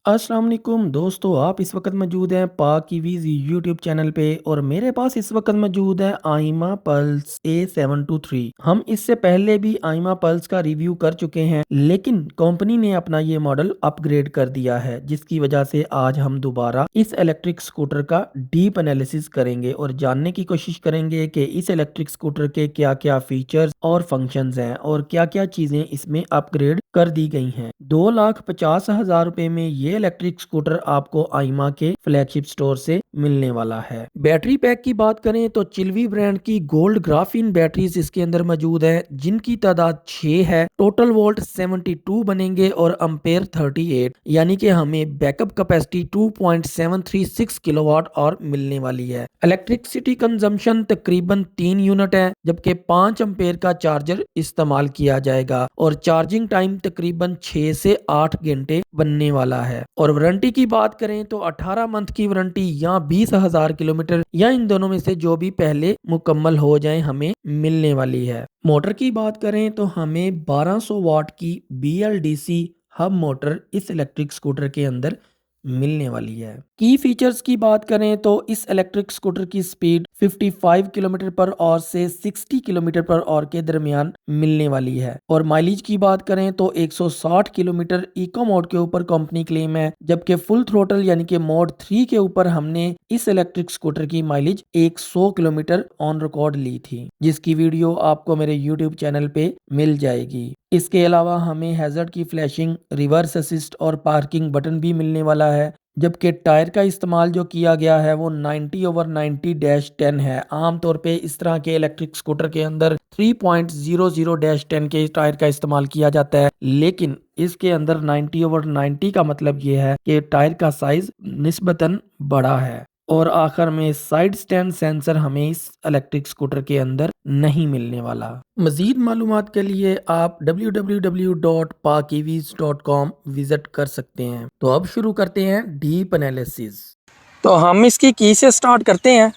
अस्सलाम वालेकुम दोस्तों, आप इस वक्त मौजूद हैं पाक ईवीज़ यूट्यूब चैनल पे और मेरे पास इस वक्त मौजूद है आइमा पल्स A723। हम इससे पहले भी आइमा पल्स का रिव्यू कर चुके हैं, लेकिन कंपनी ने अपना ये मॉडल अपग्रेड कर दिया है, जिसकी वजह से आज हम दोबारा इस इलेक्ट्रिक स्कूटर का डीप एनालिसिस करेंगे और जानने की कोशिश करेंगे कि इस इलेक्ट्रिक स्कूटर के क्या क्या फीचर्स और फंक्शंस हैं और क्या क्या चीज़ें इसमें अपग्रेड कर दी गई हैं। 2,50,000 रुपए में ये इलेक्ट्रिक स्कूटर आपको आइमा के फ्लैगशिप स्टोर से मिलने वाला है। बैटरी पैक की बात करें तो चिल्वी ब्रांड की गोल्ड ग्राफीन बैटरीज इसके अंदर मौजूद है, जिनकी तादाद 6 है। टोटल वोल्ट 72 बनेंगे और अम्पेयर 38, यानी कि हमें बैकअप कैपेसिटी 2.736 किलोवाट और मिलने वाली है। इलेक्ट्रिसिटी कंजम्पशन तकरीबन 3 यूनिट है, जबकि 5 अम्पेयर का चार्जर इस्तेमाल किया जाएगा और चार्जिंग टाइम तकरीबन 6 से 8 घंटे बनने वाला है। और वारंटी की बात करें तो 18 मंथ की वारंटी या 20,000 किलोमीटर या इन दोनों में से जो भी पहले मुकम्मल हो जाए हमें मिलने वाली है। मोटर की बात करें तो हमें 1200 वाट की BLDC हब मोटर इस इलेक्ट्रिक स्कूटर के अंदर मिलने वाली है। की फीचर्स की बात करें तो इस इलेक्ट्रिक स्कूटर की स्पीड 55 किलोमीटर पर आवर से 60 किलोमीटर पर आवर के दरमियान मिलने वाली है। और माइलेज की बात करें तो 160 किलोमीटर इको मोड के ऊपर कंपनी क्लेम है, जबकि फुल थ्रोटल यानी कि मोड 3 के ऊपर हमने इस इलेक्ट्रिक स्कूटर की माइलेज 100 किलोमीटर ऑन रिकॉर्ड ली थी, जिसकी वीडियो आपको मेरे यूट्यूब चैनल पे मिल जाएगी। इसके अलावा हमें हैजर्ड की फ्लैशिंग, रिवर्स असिस्ट और पार्किंग बटन भी मिलने वाला है, जबकि टायर का इस्तेमाल जो किया गया है वो 90/90-10 है। आमतौर पे इस तरह के इलेक्ट्रिक स्कूटर के अंदर 3.00-10 के टायर का इस्तेमाल किया जाता है, लेकिन इसके अंदर 90/90 का मतलब ये है कि टायर का साइज निस्बतन बड़ा है। और आखिर में साइड स्टैंड सेंसर हमें इस इलेक्ट्रिक स्कूटर के अंदर नहीं मिलने वाला। मजीद मालूमात के लिए आप www.pakevs.com विजिट कर सकते हैं। तो अब शुरू करते हैं डीप एनालिसिस। तो हम इसकी की से स्टार्ट करते हैं।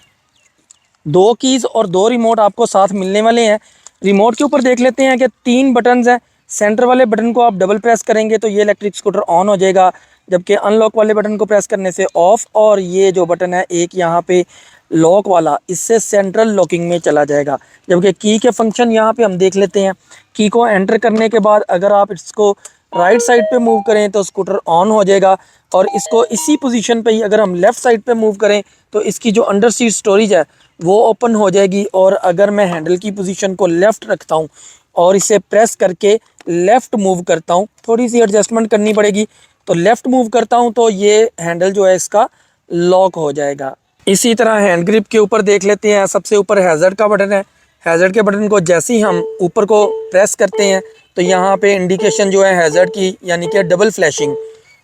2 कीज़ और 2 रिमोट आपको साथ मिलने वाले हैं। रिमोट के ऊपर देख लेते हैं कि 3 बटन्स हैं। सेंटर वाले बटन को आप डबल प्रेस करेंगे तो ये इलेक्ट्रिक स्कूटर ऑन हो जाएगा, जबकि अनलॉक वाले बटन को प्रेस करने से ऑफ। और ये जो बटन है एक यहाँ पे लॉक वाला, इससे सेंट्रल लॉकिंग में चला जाएगा। जबकि की के फंक्शन यहाँ पे हम देख लेते हैं। की को एंटर करने के बाद अगर आप इसको राइट साइड पे मूव करें तो स्कूटर ऑन हो जाएगा, और इसको इसी पोजीशन पे ही अगर हम लेफ़्ट साइड पे मूव करें तो इसकी जो अंडर सीट स्टोरेज है वो ओपन हो जाएगी। और अगर मैं हैंडल की पोजीशन को लेफ़्ट रखता हूँ और इसे प्रेस करके लेफ़्ट मूव करता हूँ, थोड़ी सी एडजस्टमेंट करनी पड़ेगी, तो लेफ़्ट मूव करता हूँ तो ये हैंडल जो है इसका लॉक हो जाएगा। इसी तरह हैंड ग्रिप के ऊपर देख लेते हैं। सबसे ऊपर हैज़र्ड का बटन है। हैज़र्ड के बटन को जैसे ही हम ऊपर को प्रेस करते हैं तो यहाँ पे इंडिकेशन जो है हैज़र्ड की, यानी कि डबल फ्लैशिंग,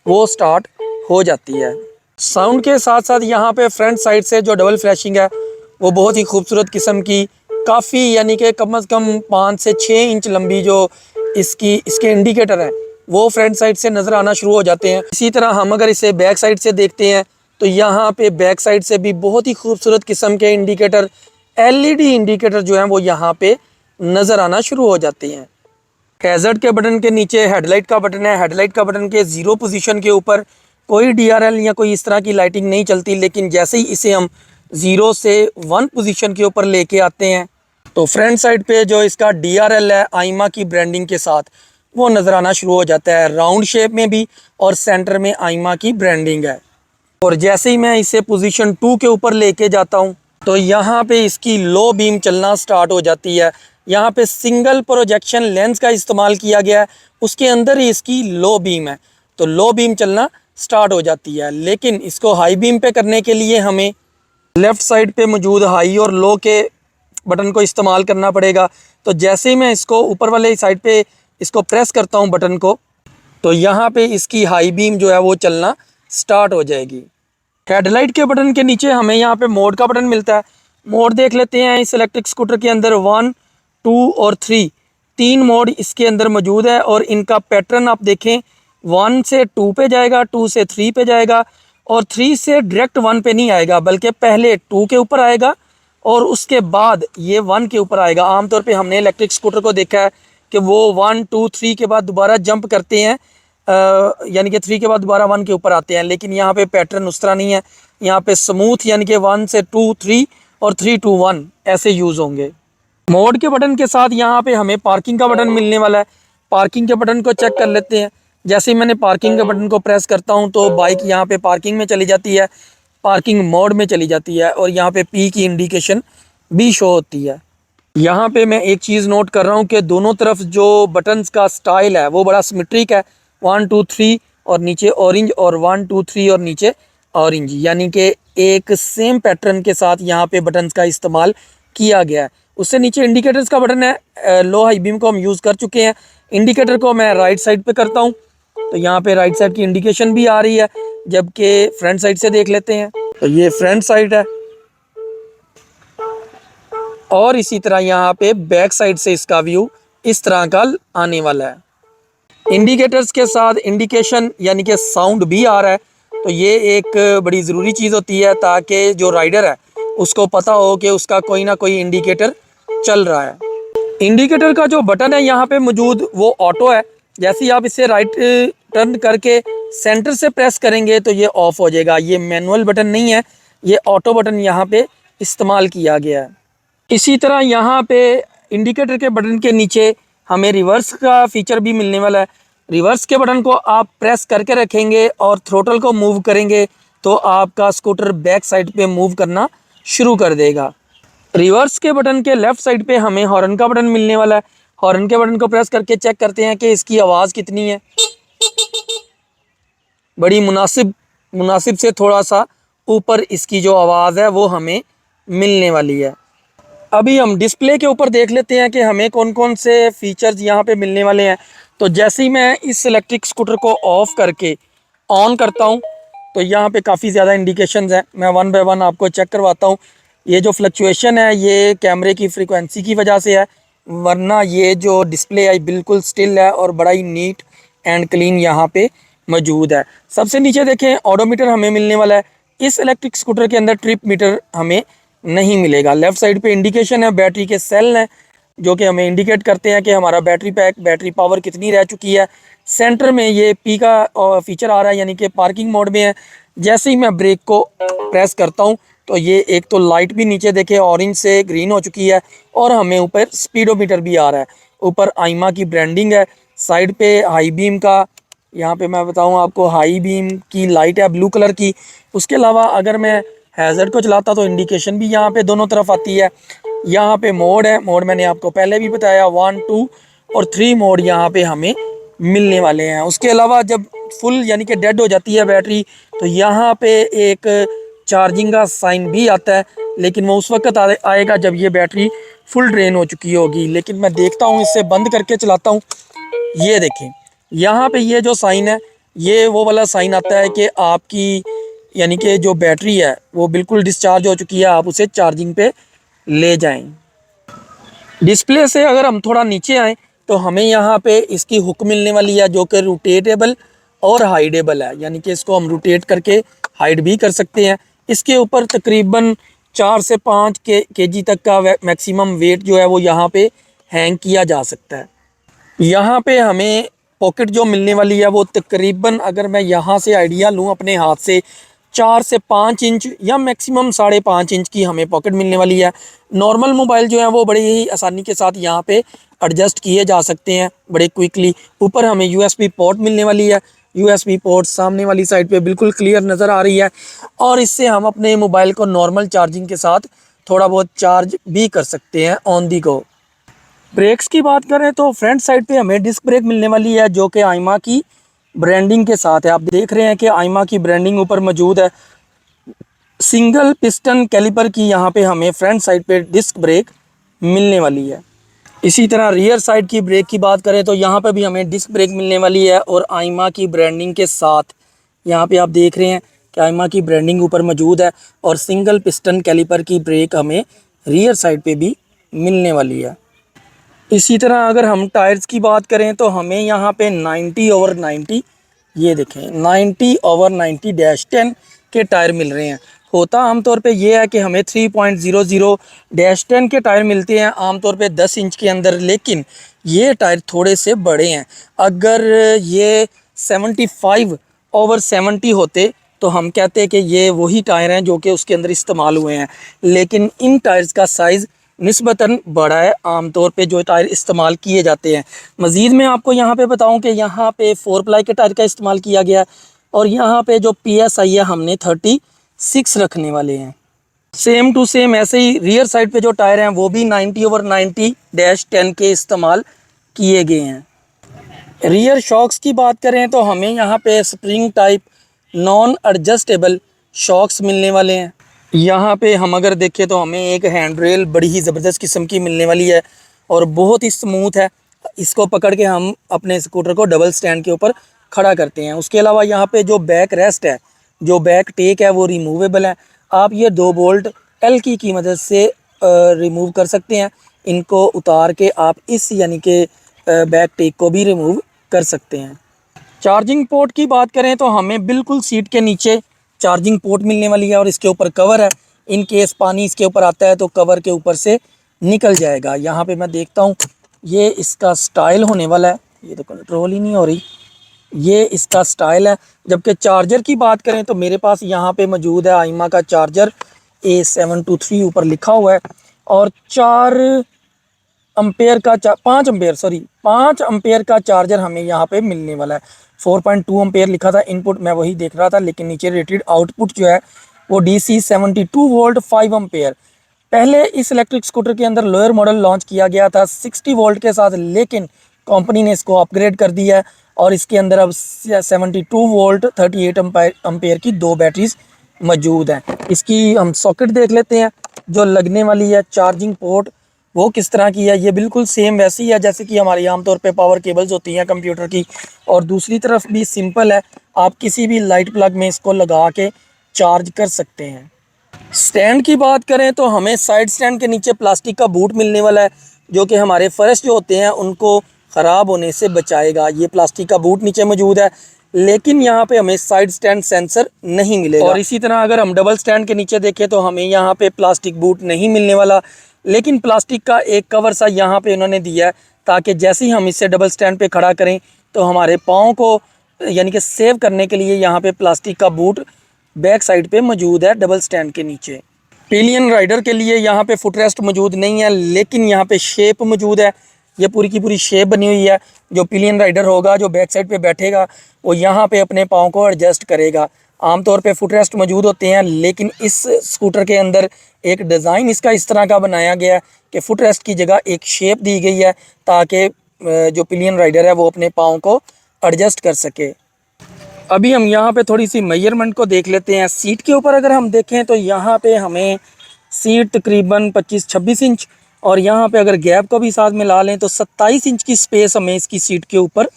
वो स्टार्ट हो जाती है। साउंड के साथ साथ यहाँ पे फ्रंट साइड से जो डबल फ्लैशिंग है वो बहुत ही खूबसूरत किस्म की, काफ़ी यानी कि कम से कम 5 से 6 इंच लंबी जो इसके इंडिकेटर हैं वो फ्रंट साइड से नज़र आना शुरू हो जाते हैं। इसी तरह हम अगर इसे बैक साइड से देखते हैं तो यहाँ पे बैक साइड से भी बहुत ही खूबसूरत किस्म के इंडिकेटर, LED इंडिकेटर जो हैं वो यहाँ पे नज़र आना शुरू हो जाते हैं। हैज़र्ड के बटन के नीचे हेडलाइट का बटन है। हेडलाइट का बटन के 0 पोजीशन के ऊपर कोई DRL या कोई इस तरह की लाइटिंग नहीं चलती, लेकिन जैसे ही इसे हम 0 से 1 पोजीशन के ऊपर लेके आते हैं तो फ्रंट साइड पे जो इसका DRL है आइमा की ब्रांडिंग के साथ, वो नज़र आना शुरू हो जाता है, राउंड शेप में भी, और सेंटर में आइमा की ब्रांडिंग है। और जैसे ही मैं इसे पोजीशन 2 के ऊपर लेके जाता हूँ तो यहाँ पे इसकी लो बीम चलना स्टार्ट हो जाती है। यहाँ पे सिंगल प्रोजेक्शन लेंस का इस्तेमाल किया गया है, उसके अंदर ही इसकी लो बीम है, तो लो बीम चलना स्टार्ट हो जाती है। लेकिन इसको हाई बीम पे करने के लिए हमें लेफ़्ट साइड पे मौजूद हाई और लो के बटन को इस्तेमाल करना पड़ेगा। तो जैसे ही मैं इसको ऊपर वाले साइड पे इसको प्रेस करता हूँ बटन को, तो यहाँ पे इसकी हाई बीम जो है वो चलना स्टार्ट हो जाएगी। हेडलाइट के बटन के नीचे हमें यहाँ पे मोड का बटन मिलता है। मोड देख लेते हैं। इस इलेक्ट्रिक स्कूटर के अंदर 1, 2 और 3 मोड इसके अंदर मौजूद है, और इनका पैटर्न आप देखें, 1 से 2 पे जाएगा, 2 से 3 पे जाएगा, और 3 से डायरेक्ट 1 पे नहीं आएगा, बल्कि पहले 2 के ऊपर आएगा और उसके बाद ये 1 के ऊपर आएगा। आमतौर पे हमने इलेक्ट्रिक स्कूटर को देखा है कि वो 1 2 3 के बाद दोबारा जंप करते हैं, यानी कि 3 के बाद दोबारा 1 के ऊपर आते हैं। लेकिन यहाँ पे पैटर्न उस तरह नहीं है, यहाँ पे स्मूथ यानी कि 1 से 2 3 और 3 2 1 ऐसे यूज़ होंगे। मोड के बटन के साथ यहाँ पे हमें पार्किंग का बटन मिलने वाला है। पार्किंग के बटन को चेक कर लेते हैं। जैसे ही मैंने पार्किंग के बटन को प्रेस करता हूँ तो बाइक यहाँ पे पार्किंग में चली जाती है, पार्किंग मोड में चली जाती है, और यहाँ पे पी की इंडिकेशन भी शो होती है। यहाँ पे मैं एक चीज़ नोट कर रहा हूँ कि दोनों तरफ जो बटन्स का स्टाइल है वो बड़ा सिमेट्रिक है। 1 2 3 और नीचे ऑरेंज, और 1 2 3 और नीचे ऑरेंज, यानी कि एक सेम पैटर्न के साथ यहाँ पे बटन्स का इस्तेमाल किया गया है। उससे नीचे इंडिकेटर्स का बटन है, लो हाई बीम को हम यूज़ कर चुके हैं। इंडिकेटर को मैं राइट साइड पे करता हूँ तो यहाँ पे राइट साइड की इंडिकेशन भी आ रही है, जबकि फ्रंट साइड से देख लेते हैं तो ये फ्रंट साइड है। और इसी तरह यहाँ पे बैक साइड से इसका व्यू इस तरह का आने वाला है। इंडिकेटर्स के साथ इंडिकेशन यानी कि साउंड भी आ रहा है, तो ये एक बड़ी ज़रूरी चीज़ होती है ताकि जो राइडर है उसको पता हो कि उसका कोई ना कोई इंडिकेटर चल रहा है। इंडिकेटर का जो बटन है यहाँ पे मौजूद वो ऑटो है। जैसे ही आप इसे राइट टर्न करके सेंटर से प्रेस करेंगे तो ये ऑफ हो जाएगा। ये मैनुअल बटन नहीं है, ये ऑटो बटन यहाँ पे इस्तेमाल किया गया है। इसी तरह यहाँ पे इंडिकेटर के बटन के नीचे हमें रिवर्स का फीचर भी मिलने वाला है। रिवर्स के बटन को आप प्रेस करके रखेंगे और थ्रोटल को मूव करेंगे तो आपका स्कूटर बैक साइड पे मूव करना शुरू कर देगा। रिवर्स के बटन के लेफ़्ट साइड पे हमें हॉर्न का बटन मिलने वाला है। हॉर्न के बटन को प्रेस करके चेक करते हैं कि इसकी आवाज़ कितनी है। बड़ी मुनासिब मुनासिब से थोड़ा सा ऊपर इसकी जो आवाज़ है वो हमें मिलने वाली है। अभी हम डिस्प्ले के ऊपर देख लेते हैं कि हमें कौन कौन से फीचर्स यहाँ पे मिलने वाले हैं। तो जैसे ही मैं इस इलेक्ट्रिक स्कूटर को ऑफ़ करके ऑन करता हूँ तो यहाँ पे काफ़ी ज़्यादा इंडिकेशंस हैं। मैं 1 बाय 1 आपको चेक करवाता हूँ। ये जो फ्लक्चुएशन है ये कैमरे की फ्रीक्वेंसी की वजह से है, वरना ये जो डिस्प्ले है बिल्कुल स्टिल है और बड़ा ही नीट एंड क्लीन यहाँ पे मौजूद है। सबसे नीचे देखें ऑडोमीटर हमें मिलने वाला है। इस इलेक्ट्रिक स्कूटर के अंदर ट्रिप मीटर हमें नहीं मिलेगा। लेफ़्ट साइड पे इंडिकेशन है, बैटरी के सेल हैं जो कि हमें इंडिकेट करते हैं कि हमारा बैटरी पैक, बैटरी पावर कितनी रह चुकी है। सेंटर में ये पी का फीचर आ रहा है, यानी कि पार्किंग मोड में है। जैसे ही मैं ब्रेक को प्रेस करता हूँ तो ये एक तो लाइट भी नीचे देखे ऑरेंज से ग्रीन हो चुकी है, और हमें ऊपर स्पीडोमीटर भी आ रहा है। ऊपर आइमा की ब्रांडिंग है। साइड पे हाई बीम का, यहाँ पे मैं बताऊँ आपको, हाई बीम की लाइट है ब्लू कलर की। उसके अलावा अगर मैं हैज़र्ड को चलाता तो इंडिकेशन भी यहाँ पे दोनों तरफ आती है। यहाँ पे मोड है, मोड मैंने आपको पहले भी बताया, 1 2 और 3 मोड यहाँ पे हमें मिलने वाले हैं। उसके अलावा जब फुल यानी कि डेड हो जाती है बैटरी तो यहाँ पे एक चार्जिंग का साइन भी आता है, लेकिन वो उस वक्त आएगा जब ये बैटरी फुल ड्रेन हो चुकी होगी। लेकिन मैं देखता हूँ, इससे बंद करके चलाता हूँ, ये देखें यहाँ पे ये जो साइन है ये वो वाला साइन आता है कि आपकी यानी कि जो बैटरी है वो बिल्कुल डिस्चार्ज हो चुकी है, आप उसे चार्जिंग पे ले जाएं। डिस्प्ले से अगर हम थोड़ा नीचे आएँ तो हमें यहाँ पे इसकी हुक मिलने वाली है जो कि रोटेटेबल और हाइडेबल है, यानी कि इसको हम रोटेट करके हाइड भी कर सकते हैं। इसके ऊपर तकरीबन 4 से 5 केजी तक का मैक्सिमम वेट जो है वो यहाँ पे हैंग किया जा सकता है। यहाँ पे हमें पॉकेट जो मिलने वाली है वो तकरीबन, अगर मैं यहाँ से आइडिया लूँ अपने हाथ से, 4 से 5 इंच या मैक्सिमम 5.5 इंच की हमें पॉकेट मिलने वाली है। नॉर्मल मोबाइल जो है वो बड़ी ही आसानी के साथ यहाँ पे एडजस्ट किए जा सकते हैं बड़े क्विकली। ऊपर हमें यूएसबी पोर्ट मिलने वाली है। यूएसबी पोर्ट सामने वाली साइड पे बिल्कुल क्लियर नज़र आ रही है, और इससे हम अपने मोबाइल को नॉर्मल चार्जिंग के साथ थोड़ा बहुत चार्ज भी कर सकते हैं ऑन दी गो। ब्रेक्स की बात करें तो फ्रंट साइड पे हमें डिस्क ब्रेक मिलने वाली है जो कि आइमा की ब्रांडिंग के साथ है। आप देख रहे हैं कि आइमा की ब्रांडिंग ऊपर मौजूद है। सिंगल पिस्टन कैलिपर की यहाँ पे हमें फ्रंट साइड पे डिस्क ब्रेक मिलने वाली है। इसी तरह रियर साइड की ब्रेक की बात करें तो यहाँ पे भी हमें डिस्क ब्रेक मिलने वाली है, और आइमा की ब्रांडिंग के साथ यहाँ पे आप देख रहे हैं कि आइमा की ब्रांडिंग ऊपर मौजूद है, और सिंगल पिस्टन कैलिपर की ब्रेक हमें रियर साइड पे भी मिलने वाली है। इसी तरह अगर हम टायर्स की बात करें तो हमें यहाँ पे 90/90, ये देखें 90/90-10 के टायर मिल रहे हैं। होता आमतौर पे ये है कि हमें 3.00-10 के टायर मिलते हैं आमतौर पे 10 इंच के अंदर, लेकिन ये टायर थोड़े से बड़े हैं। अगर ये 75/70 होते तो हम कहते हैं कि ये वही टायर हैं जो कि उसके अंदर इस्तेमाल हुए हैं, लेकिन इन टायर्स का साइज़ निस्बतन बड़ा है आमतौर पे जो टायर इस्तेमाल किए जाते हैं। मज़ीद मैं आपको यहाँ पे बताऊँ कि यहाँ पे 4 प्लाई के टायर का इस्तेमाल किया गया है और यहाँ पे जो PSI है हमने 36 रखने वाले हैं। सेम टू सेम ऐसे ही रियर साइड पे जो टायर हैं वो भी 90/90-10 के इस्तेमाल किए गए हैं। रियर शॉक्स की बात करें तो हमें यहाँ पे spring type non adjustable shocks मिलने वाले हैं। यहाँ पे हम अगर देखें तो हमें एक हैंड रेल बड़ी ही ज़बरदस्त किस्म की मिलने वाली है और बहुत ही स्मूथ है। इसको पकड़ के हम अपने स्कूटर को डबल स्टैंड के ऊपर खड़ा करते हैं। उसके अलावा यहाँ पे जो बैक रेस्ट है, जो बैक टेक है वो रिमूवेबल है। आप ये 2 बोल्ट एल की मदद से रिमूव कर सकते हैं। इनको उतार के आप इस यानी कि बैक टेक को भी रिमूव कर सकते हैं। चार्जिंग पोर्ट की बात करें तो हमें बिल्कुल सीट के नीचे चार्जिंग पोर्ट मिलने वाली है और इसके ऊपर कवर है। इन केस पानी इसके ऊपर आता है तो कवर के ऊपर से निकल जाएगा। यहाँ पे मैं देखता हूँ ये इसका स्टाइल होने वाला है, ये तो कंट्रोल ही नहीं हो रही, ये इसका स्टाइल है। जबकि चार्जर की बात करें तो मेरे पास यहाँ पे मौजूद है आइमा का चार्जर A723 ऊपर लिखा हुआ है और 5 एम्पेयर का चार्जर हमें यहाँ पे मिलने वाला है। 4.2 एम्पेयर लिखा था इनपुट, मैं वही देख रहा था, लेकिन नीचे रेटेड आउटपुट जो है वो DC 72 वोल्ट 5 एम्पेयर। पहले इस इलेक्ट्रिक स्कूटर के अंदर लोअर मॉडल लॉन्च किया गया था 60 वोल्ट के साथ, लेकिन कंपनी ने इसको अपग्रेड कर दिया है और इसके अंदर अब 72 वोल्ट 38 एम्पेयर की 2 बैटरीज मौजूद हैं। इसकी हम सॉकेट देख लेते हैं जो लगने वाली है चार्जिंग पोर्ट वो किस तरह की है। ये बिल्कुल सेम वैसी है जैसे कि हमारी आमतौर पे पावर केबल्स होती हैं कंप्यूटर की, और दूसरी तरफ भी सिंपल है, आप किसी भी लाइट प्लग में इसको लगा के चार्ज कर सकते हैं। स्टैंड की बात करें तो हमें साइड स्टैंड के नीचे प्लास्टिक का बूट मिलने वाला है जो कि हमारे फर्श जो होते हैं उनको ख़राब होने से बचाएगा। ये प्लास्टिक का बूट नीचे मौजूद है, लेकिन यहाँ पे हमें साइड स्टैंड सेंसर नहीं मिलेगा। और इसी तरह अगर हम डबल स्टैंड के नीचे देखें तो हमें यहाँ पे प्लास्टिक बूट नहीं मिलने वाला, लेकिन प्लास्टिक का एक कवर सा यहाँ पे उन्होंने दिया है ताकि जैसे ही हम इसे डबल स्टैंड पे खड़ा करें तो हमारे पाँव को यानी कि सेव करने के लिए यहाँ पे प्लास्टिक का बूट बैक साइड पे मौजूद है डबल स्टैंड के नीचे। पिलियन राइडर के लिए यहाँ पे फुटरेस्ट मौजूद नहीं है, लेकिन यहाँ पे शेप मौजूद है। ये पूरी की पूरी शेप बनी हुई है। जो पिलियन राइडर होगा जो बैक साइड पे बैठेगा वो यहाँ पे अपने पाँव को एडजस्ट करेगा। आमतौर पे फुटरेस्ट मौजूद होते हैं, लेकिन इस स्कूटर के अंदर एक डिज़ाइन इसका इस तरह का बनाया गया है कि फुटरेस्ट की जगह एक शेप दी गई है ताकि जो पिलियन राइडर है वो अपने पाँव को एडजस्ट कर सके। अभी हम यहाँ पे थोड़ी सी मेजरमेंट को देख लेते हैं। सीट के ऊपर अगर हम देखें तो यहाँ पे हमें सीट तकरीबन 25-26 इंच, और यहाँ पे अगर गैप को भी साथ मिला लें तो 27 इंच की स्पेस हमें इसकी सीट के ऊपर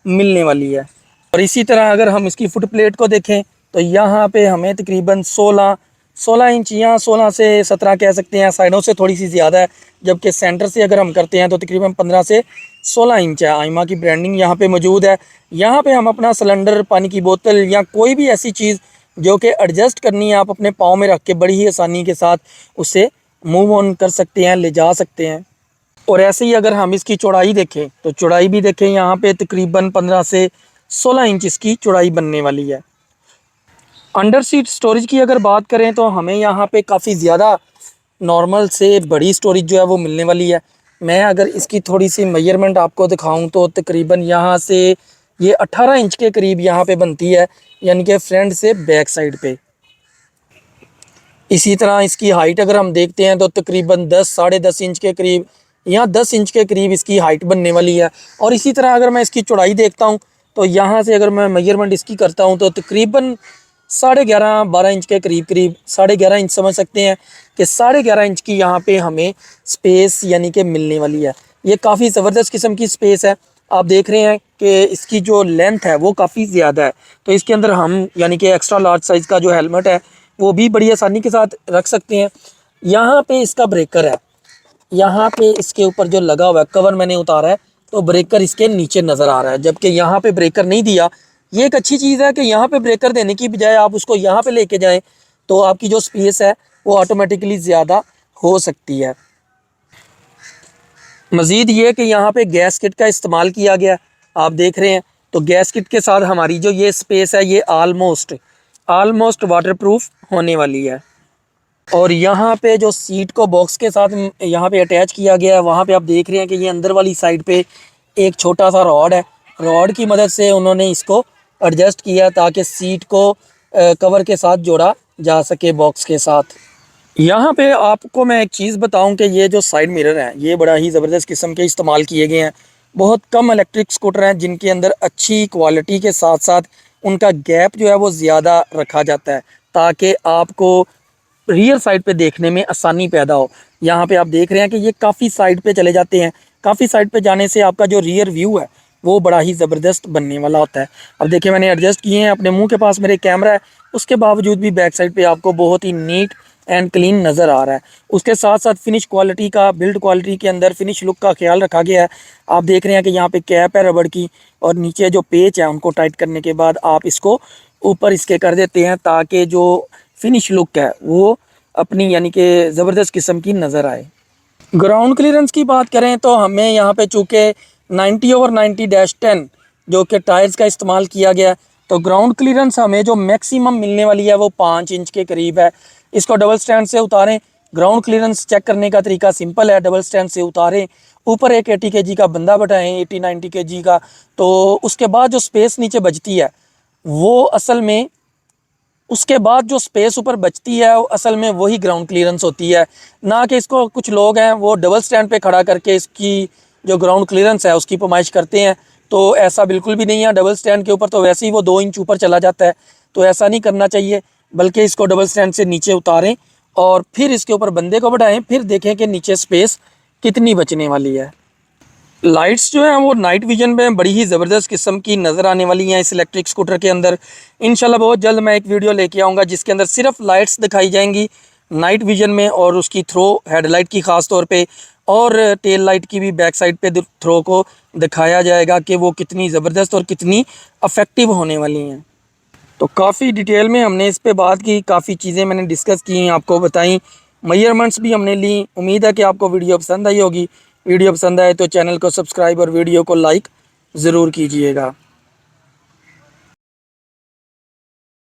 मिलने वाली है। और इसी तरह अगर हम इसकी फुट प्लेट को देखें तो यहाँ पे हमें तकरीबन 16 इंच या 16 से 17 कह सकते हैं, साइडों से थोड़ी सी ज़्यादा है, जबकि सेंटर से अगर हम करते हैं तो तकरीबन 15 से 16 इंच है। आइमा की ब्रांडिंग यहाँ पे मौजूद है। यहाँ पे हम अपना सिलेंडर, पानी की बोतल या कोई भी ऐसी चीज़ जो कि एडजस्ट करनी है आप अपने पाँव में रख के बड़ी ही आसानी के साथ उसे मूव ऑन कर सकते हैं, ले जा सकते हैं। और ऐसे ही अगर हम इसकी चौड़ाई देखें तो चौड़ाई भी देखें, यहाँ पे तकरीबन 15 से 16 इंच इसकी चौड़ाई बनने वाली है। अंडर सीट स्टोरेज की अगर बात करें तो हमें यहाँ पे काफ़ी ज़्यादा नॉर्मल से बड़ी स्टोरेज जो है वो मिलने वाली है। मैं अगर इसकी थोड़ी सी मेजरमेंट आपको दिखाऊं तो तकरीबन यहाँ से ये 18 इंच के करीब यहाँ पे बनती है, यानी कि फ्रंट से बैक साइड पे। इसी तरह इसकी हाइट अगर हम देखते हैं तो तकरीबन 10 साढ़े 10 इंच के करीब या 10 इंच के करीब इसकी हाइट बनने वाली है। और इसी तरह अगर मैं इसकी चौड़ाई देखता हूँ तो यहाँ से अगर मैं मेजरमेंट इसकी करता हूँ तो तकरीबन 11.5-12 इंच के करीब 11.5 इंच समझ सकते हैं कि 11.5 इंच की यहाँ पे हमें स्पेस यानी कि मिलने वाली है। ये काफ़ी ज़बरदस्त किस्म की स्पेस है। आप देख रहे हैं कि इसकी जो लेंथ है वो काफ़ी ज़्यादा है, तो इसके अंदर हम यानी कि एक्स्ट्रा लार्ज साइज़ का जो हेलमेट है वो भी बड़ी आसानी के साथ रख सकते हैं। यहाँ पे इसका ब्रेकर है, यहाँ पे इसके ऊपर जो लगा हुआ है कवर मैंने उतारा है तो ब्रेकर इसके नीचे नज़र आ रहा है, जबकि यहाँ पे ब्रेकर नहीं दिया। ये एक अच्छी चीज़ है कि यहाँ पे ब्रेकर देने की बजाय आप उसको यहाँ पे लेके जाएं तो आपकी जो स्पेस है वो ऑटोमेटिकली ज़्यादा हो सकती है। मज़ीद ये कि यहाँ पे गैस किट का इस्तेमाल किया गया, आप देख रहे हैं। तो गैस किट के साथ हमारी जो ये स्पेस है ये आलमोस्ट वाटरप्रूफ होने वाली है। और यहाँ पे जो सीट को बॉक्स के साथ यहाँ पे अटैच किया गया है, वहाँ पे आप देख रहे हैं कि ये अंदर वाली साइड पे एक छोटा सा रॉड है। रॉड की मदद से उन्होंने इसको एडजस्ट किया ताकि सीट को कवर के साथ जोड़ा जा सके बॉक्स के साथ। यहाँ पे आपको मैं एक चीज़ बताऊं कि ये जो साइड मिरर हैं ये बड़ा ही ज़बरदस्त किस्म के इस्तेमाल किए गए हैं। बहुत कम इलेक्ट्रिक स्कूटर हैं जिनके अंदर अच्छी क्वालिटी के साथ साथ उनका गैप जो है वो ज़्यादा रखा जाता है ताकि आपको रियर साइड पे देखने में आसानी पैदा हो। यहाँ पे आप देख रहे हैं कि ये काफ़ी साइड पे चले जाते हैं। काफ़ी साइड पे जाने से आपका जो रियर व्यू है वो बड़ा ही ज़बरदस्त बनने वाला होता है। अब देखिए मैंने एडजस्ट किए हैं, अपने मुंह के पास मेरे कैमरा है, उसके बावजूद भी बैक साइड पे आपको बहुत ही नीट एंड क्लीन नज़र आ रहा है। उसके साथ साथ फिनिश क्वालिटी का, बिल्ड क्वालिटी के अंदर फिनिश लुक का ख्याल रखा गया है। आप देख रहे हैं कि यहाँ पे कैप है रबड़ की, और नीचे जो पेच है उनको टाइट करने के बाद आप इसको ऊपर इसके कर देते हैं ताकि जो फिनिश लुक है वो अपनी यानी कि ज़बरदस्त किस्म की नज़र आए। ग्राउंड क्लियरेंस की बात करें तो हमें यहाँ पे चूँकि 90/90-10 जो कि टायर्स का इस्तेमाल किया गया, तो ग्राउंड क्लियरेंस हमें जो मैक्सिमम मिलने वाली है वो 5 इंच के करीब है। इसको डबल स्टैंड से उतारें। ग्राउंड क्लियरेंस चेक करने का तरीका सिंपल है, डबल स्टैंड से उतारें, ऊपर एक 80 kg का बंदा बैठाएं, 80-90 kg का, तो उसके बाद जो स्पेस नीचे बचती है वो असल में उसके बाद जो स्पेस ऊपर बचती है वो असल में वही ग्राउंड क्लियरेंस होती है। ना कि इसको कुछ लोग हैं वो डबल स्टैंड पे खड़ा करके इसकी जो ग्राउंड क्लियरेंस है उसकी पैमाइश करते हैं, तो ऐसा बिल्कुल भी नहीं है। डबल स्टैंड के ऊपर तो वैसे ही वो 2 इंच ऊपर चला जाता है, तो ऐसा नहीं करना चाहिए, बल्कि इसको डबल स्टैंड से नीचे उतारें और फिर इसके ऊपर बंदे को बैठाएं, फिर देखें कि नीचे स्पेस कितनी बचने वाली है। लाइट्स जो हैं वो नाइट विजन में बड़ी ही ज़बरदस्त किस्म की नज़र आने वाली हैं इस इलेक्ट्रिक स्कूटर के अंदर। इंशाल्लाह बहुत जल्द मैं एक वीडियो लेके आऊँगा जिसके अंदर सिर्फ लाइट्स दिखाई जाएंगी नाइट विजन में, और उसकी थ्रो हेडलाइट की ख़ास तौर पे, और टेल लाइट की भी बैक साइड पे थ्रो को दिखाया जाएगा कि वो कितनी ज़बरदस्त और कितनी अफेक्टिव होने वाली हैं। तो काफ़ी डिटेल में हमने इस पे बात की, काफ़ी चीज़ें मैंने डिस्कस की, आपको बताई, मेजरमेंट्स भी हमने ली। उम्मीद है कि आपको वीडियो पसंद आई होगी। वीडियो पसंद आए तो चैनल को सब्सक्राइब और वीडियो को लाइक ज़रूर कीजिएगा।